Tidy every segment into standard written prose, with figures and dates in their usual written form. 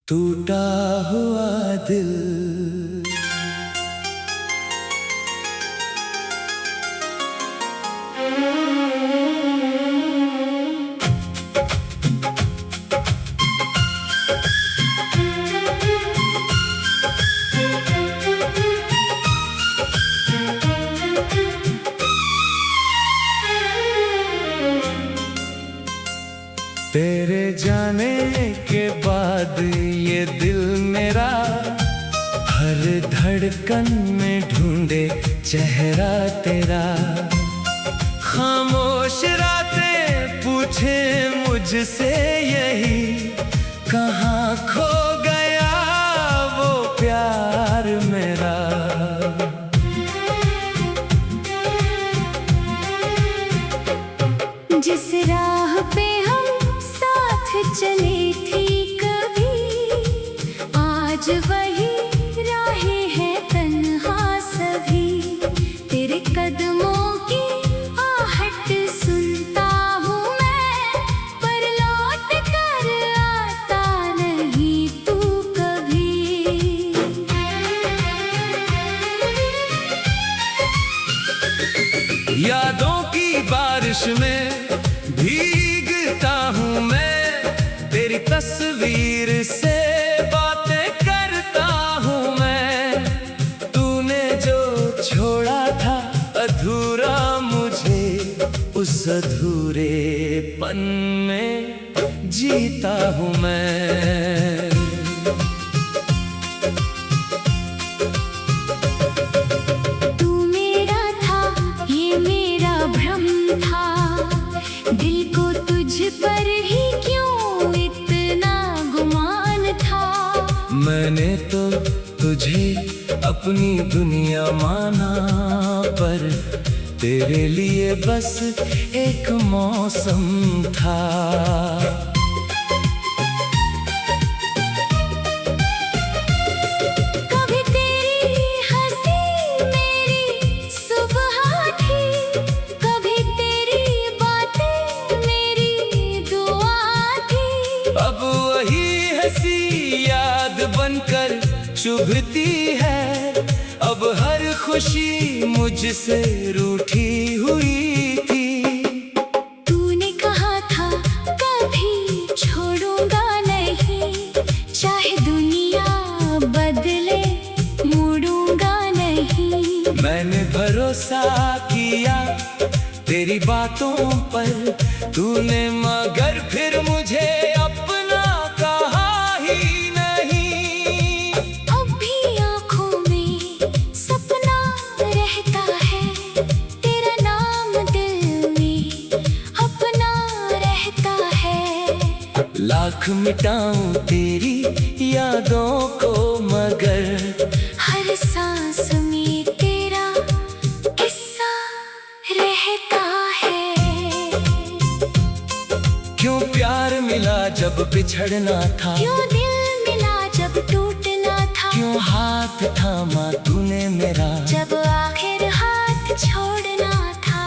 टूटा हुआ दिल। तेरे जाने के बाद ये दिल मेरा हर धड़कन में ढूंढे चेहरा तेरा। खामोश रातें पूछे मुझसे यही, कहाँ खो गया वो प्यार मेरा। जिस राह पे हम साथ चली थी कभी, आज वही राहें हैं तन्हा सभी। तेरे कदमों की आहट सुनता हूँ मैं, पर लौट कर आता नहीं तू कभी। यादों की बारिश में भीगता हूँ मैं, तेरी तस्वीर से बातें करता हूँ मैं। तूने जो छोड़ा था अधूरा मुझे, उस अधूरेपन में जीता हूँ मैं। पर ही क्यों इतना गुमान था, मैंने तो तुझे अपनी दुनिया माना, पर तेरे लिए बस एक मौसम था। कभी तेरी हंसी मेरी सुबह थी, कभी तेरी बातें मेरी दुआ थी। अब वही हंसी याद बनकर चुभती है, अब हर खुशी मुझसे रूठी हुई थी। तूने कहा था कभी छोड़ूंगा नहीं, चाहे दुनिया बदले मुड़ूंगा नहीं। मैंने भरोसा किया तेरी बातों पर, तूने मगर फिर मुझे अपना कहा ही नहीं। अब भी आँखों में सपना रहता है, तेरा नाम दिल में अपना रहता है। लाख मिटाऊं तेरी यादों को, मगर हर सांस में तेरा किस्सा रहता है। क्यों प्यार मिला जब बिछड़ना था, क्यों दिल मिला जब टूटना था, क्यों हाथ थामा तूने मेरा जब आखिर हाथ छोड़ना था।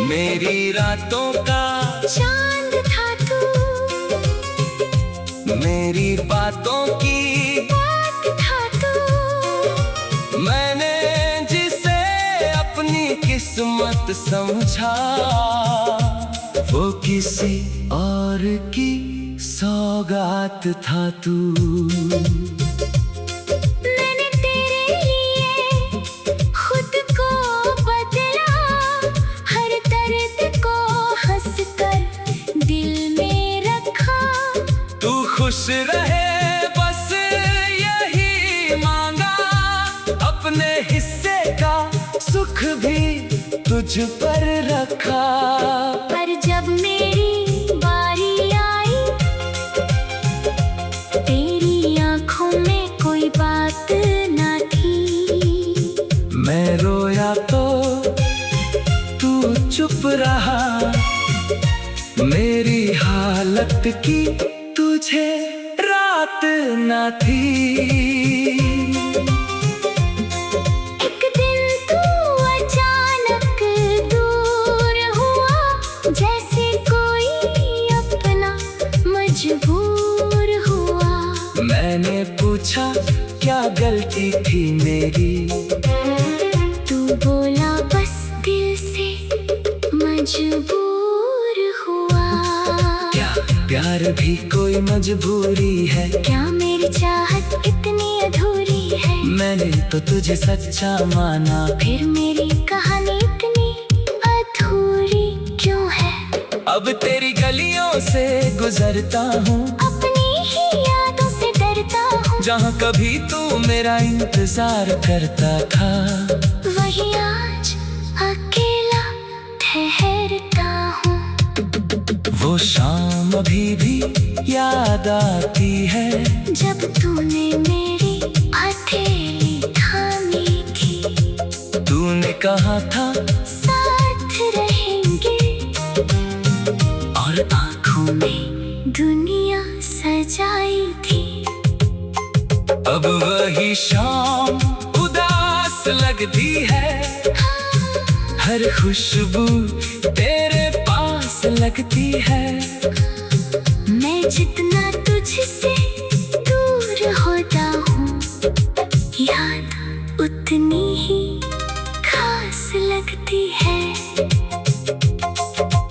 मेरी रातों का चांद था तू, मेरी बातों की बात था तू। मैंने जिसे अपनी किस्मत समझा, वो किसी और की सौगात था तू। मैंने तेरे लिए खुद को बदला, हर दर्द को हंसकर दिल में रखा। तू खुश रहे बस यही मांगा, अपने हिस्से का सुख भी तुझ पर रखा। पर जब मेरी बारी आई, तेरी आँखों में कोई बात ना थी। मैं रोया तो तू चुप रहा, मेरी हालत की तुझे रात न थी। एक दिन तू अचानक दूर हुआ, जैसे कोई अपना मजबूर मैंने पूछा क्या गलती थी मेरी। तू बोला बस दिल से मजबूर हुआ। क्या प्यार भी कोई मजबूरी है? क्या मेरी चाहत इतनी अधूरी है? मैंने तो तुझे सच्चा माना, फिर मेरी कहानी इतनी अधूरी क्यों है? अब तेरी गलियों से गुजरता हूँ, अपनी ही यादों से डरता हूँ। जहाँ कभी तू मेरा इंतजार करता था, वही आज अकेला ठहरता हूँ। वो शाम अभी भी याद आती है, जब तूने मेरी हथेली थामी थी। तूने कहा था साथ रहेंगे, और आँखों में दुनिया सजाई थी। अब वही शाम उदास लगती है, हर खुशबू तेरे पास लगती है। मैं जितना तुझसे दूर होता हूँ, याद उतनी ही खास लगती है।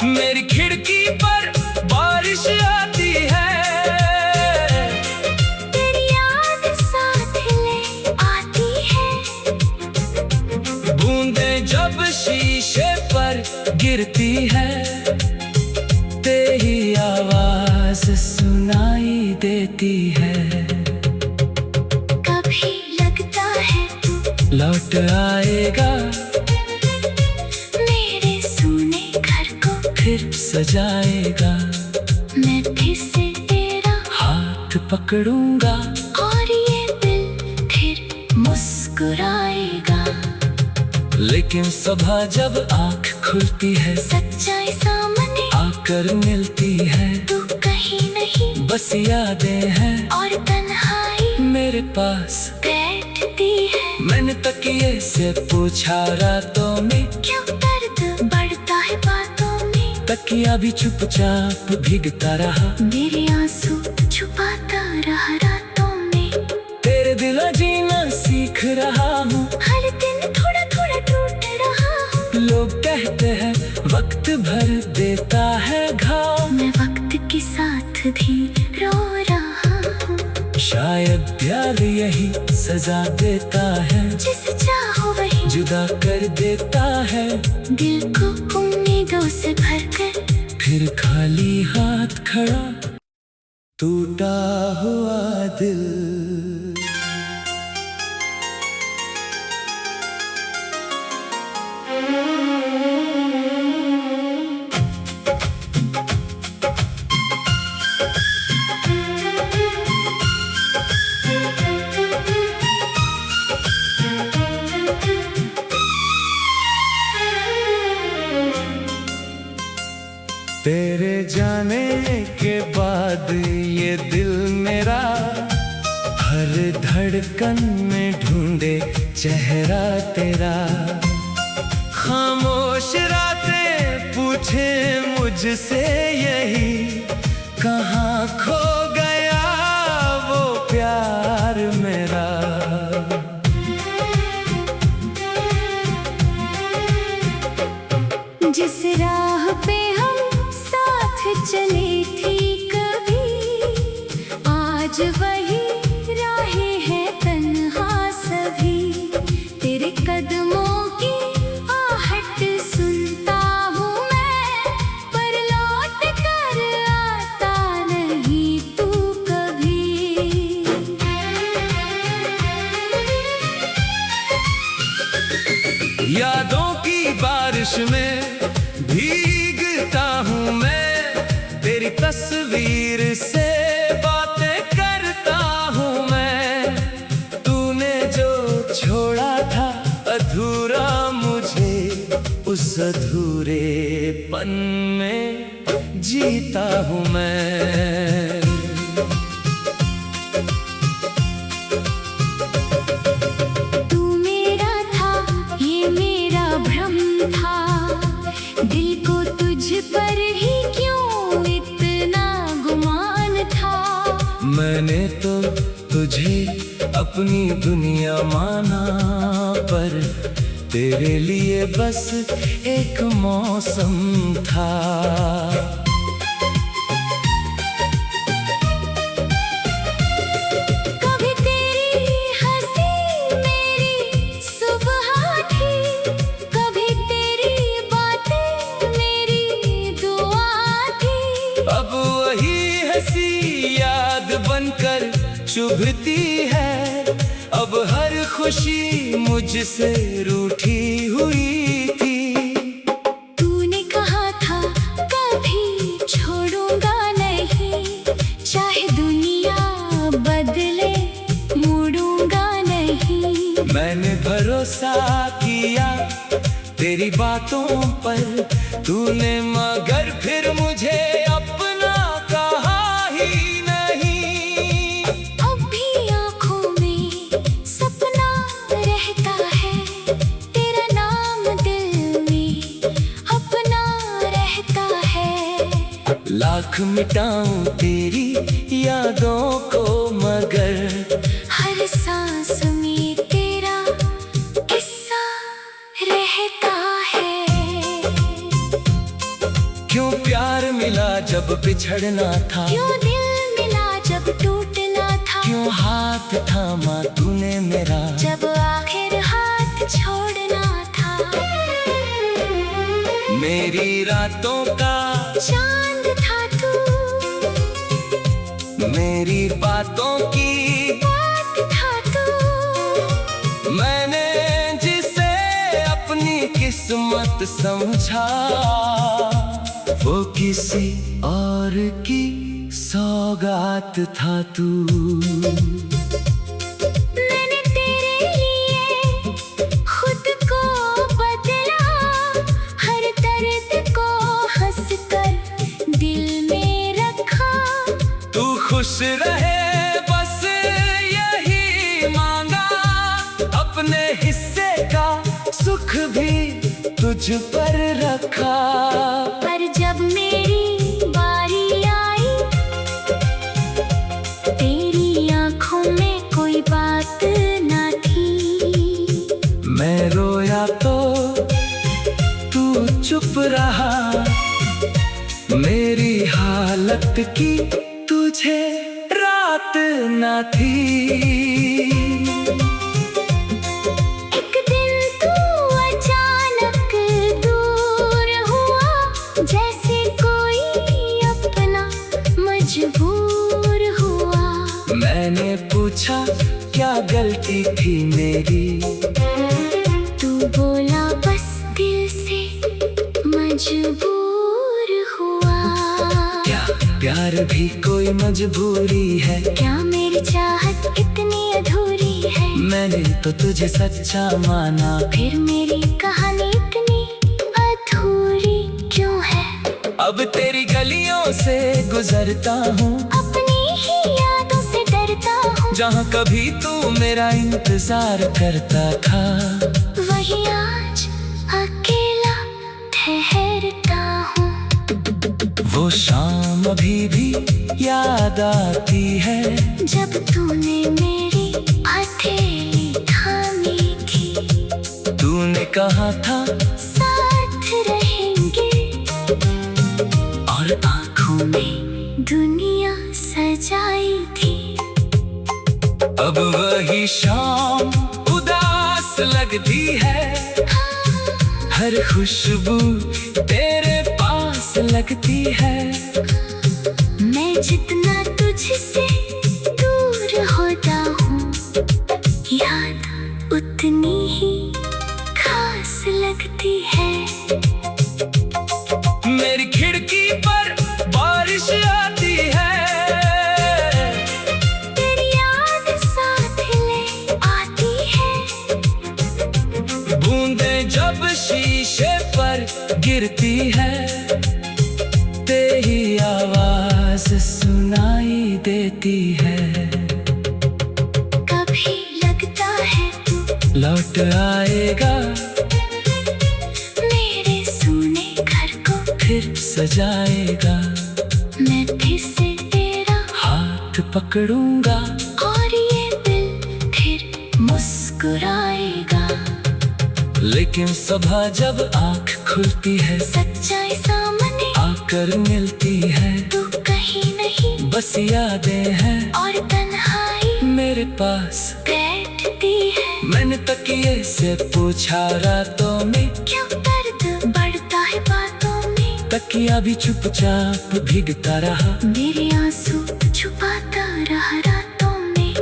मेरी खिड़की पर बारिश आती है, तेरी याद साथ ले आती है। बूंदें जब शीशे पर गिरती है, तेरी आवाज सुनाई देती है। कभी लगता है तू लौट आएगा, मेरे सूने घर को फिर सजाएगा। मैं फिर से तेरा हाथ पकड़ूंगा, और ये दिल फिर मुस्कुराएगा। लेकिन सुबह जब आँख खुलती है, सच्चाई सामने आकर मिलती है। तू कहीं नहीं, बस यादें हैं और तन्हाई मेरे पास बैठती है। मैंने तकिए से पूछा रातों में, क्यों दर्द बढ़ता है बातों में? तकिया भी चुपचाप भीगता रहा, मेरे आंसू छुपाता रहा रातों में। तेरे बिना जीना सीख रहा हूँ, हर दिन थोड़ा थोड़ा टूट रहा हूँ। लोग कहते हैं वक्त भर देता है घाव, मैं वक्त के साथ भी रो रहा हूँ। शायद प्यार यही सजा देता है, जिसे चाहो वही जुदा कर देता है। दिल को उम्मीदों से भरकर, फिर खाली हाथ खड़ा टूटा हुआ दिल। तेरे जाने के बाद ये दिल मेरा हर धड़कन में ढूंढे चेहरा तेरा। खामोश रातें पूछे मुझसे यही, कहाँ खो गया वो प्यार मेरा। जिस राह पे हम साथ चली थी कभी, आज वही राहें हैं तन्हा सभी। तेरे कदमों की आहट सुनता हूँ मैं, पर लौट कर आता नहीं तू कभी। यादों की बारिश में भीगता हूँ मैं, तेरी तस्वीर से बातें करता हूँ मैं। तूने जो छोड़ा था अधूरा मुझे, उस अधूरेपन में जीता हूँ मैं। तू मेरा था, ये मेरा भ्रम था। दिल को तुझ पर ही क्यों इतना गुमान था? मैंने तो तुझे अपनी दुनिया माना, पर तेरे लिए बस एक मौसम था। कभी तेरी हंसी मेरी सुबह थी, कभी तेरी बातें मेरी दुआ थी। अब वही हंसी याद बनकर चुभती है, अब हर खुशी मुझसे रूठी हुई थी। तूने कहा था कभी छोड़ूंगा नहीं, चाहे दुनिया बदले मुड़ूंगा नहीं। मैंने भरोसा किया तेरी बातों पर, तूने मगर फिर मुझे अपना कहा ही नहीं। अब भी आँखों में सपना रहता है, तेरा नाम दिल में अपना रहता है। लाख मिटाऊं तेरी यादों को, मगर हर सांस में तेरा किस्सा रहता है। क्यों प्यार मिला जब बिछड़ना था, क्यों दिल मिला जब टूटना था, क्यों हाथ थामा तूने मेरा जब आखिर हाथ छोड़ना था। मेरी रातों का चांद था तू, मेरी बातों की बात था तू। मैंने जिसे अपनी किस्मत समझा, वो किसी और की सौगात था तू। मैंने तेरे लिए खुद को बदला, हर दर्द को हंसकर दिल में रखा। तू खुश रहे बस यही मांगा, अपने हिस्से का सुख भी तुझ पर रखा। पर जब मेरी बारी आई, तेरी आँखों में कोई बात ना थी। मैं रोया तो तू चुप रहा, मेरी हालत की तुझे रात न थी। एक दिन तू अचानक दूर हुआ, जैसे कोई अपना मजबूर हुआ। मैंने पूछा क्या गलती थी मेरी, तू बोला बस दिल से मजबूर हुआ। क्या प्यार भी कोई मजबूरी है, क्या मेरी चाहत इतनी अधूरी है। मैंने तो तुझे सच्चा माना, फिर मेरी कहानी इतनी अधूरी क्यों है। अब तेरी गलियों से गुजरता हूँ, अपनी ही यादों से डरता हूँ। जहाँ कभी तू मेरा इंतजार करता था, वही आज अकेला ठहरता हूँ। वो शाम अभी भी याद आती है, जब तूने मेरी हथेली थामी थी। तूने कहा था साथ रहेंगे, और आँखों में दुनिया सजाई थी। अब वही शाम उदास लगती है, हर खुशबू तेरे पास लगती है। मैं जितना तुझसे दूर होता हूँ, याद उतनी ही खास लगती है। मेरी खिड़की पर बारिश आती है, तेरी याद साथ ले आती है। बूंदें जब शीशे पर गिरती है, तेरी आवाज सुनाई देती है। कभी लगता है तू लौट आएगा, मेरे सोने घर को फिर सजाएगा। मैं फिर से तेरा हाथ पकड़ूंगा और ये मुस्कुराएगा। लेकिन सुबह जब आँख खुलती है, सच्चाई सामने आकर मिलती है। तू कहीं नहीं, बस यादें हैं और तन्हाई मेरे पास बैठती है। मैंने तकिए से पूछा रातों में, क्यों दर्द बढ़ता है बातों में। तकिया भी चुपचाप भीगता रहा। मेरे आंसू छुपाता रहा रातों में।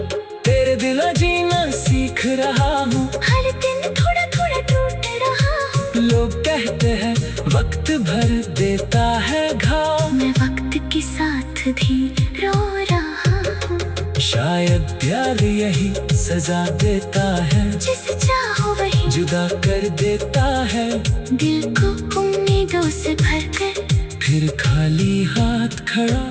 तेरे दिला जीना सीख रहा हूँ, हर दिन थोड़ा थोड़ा टूट रहा हूँ। लोग कहते हैं वक्त भर देता है घाव। मैं वक्त के साथ भी रो रहा हूँ। शायद प्यार यही सजा देता है, जिसे चाहो वही जुदा कर देता है। दिल को उम्मीदों से भरकर फिर खाली हाथ खड़ा